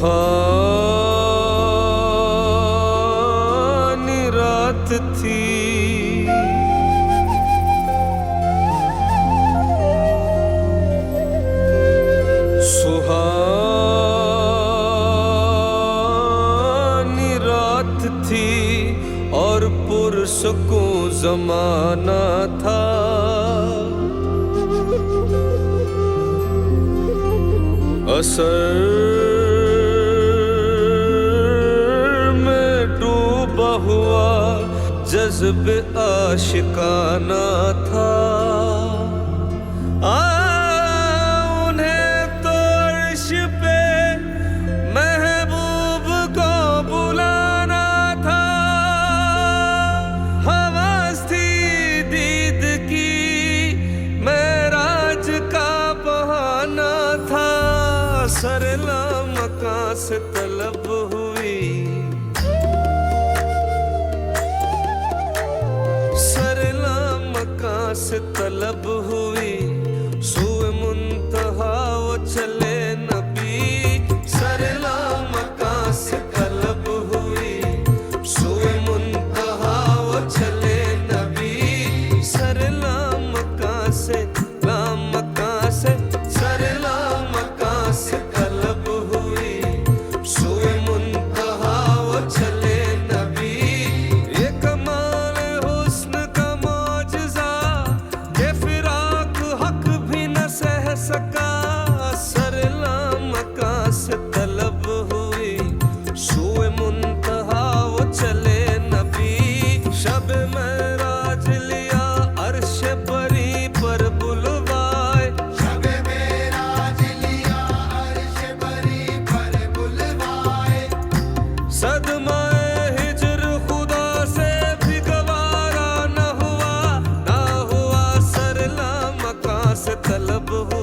सुहानी रात थी, सुहानी रात थी और पुरसुकूं ज़माना था। असर में डूबा हुआ जज्बे आशिकाना था। उन्हें तो अर्श पे महबूब को बुलाना था। हवस थी दीद की, मेराज का बहाना था। सरला मकां से तलब हुई, सरला मकां से तलब हुई। सूए मुंतहा वो चले नबी, सरला मकां से तलब हुई। सूए मुंतहा वो चले नबी, सरला मकां से मकां से सरला मकां से तलब हुई। सूए मुंतहा वो चले नबी। ये कमाल हुस्न का मौजज़ा, ये फिराक हक भी न सह सका। सरला मकां से तलब हुई, सूए मुंतहा वो चले नबी। शब मेराज लिया अर्श परी पर बुलवाए, शब मेराज लिया अर्श परी पर बुलवाए। सदमाए हिजर खुदा से भी गवारा न हुआ, ना हुआ। सरला मकां से तलब हुई।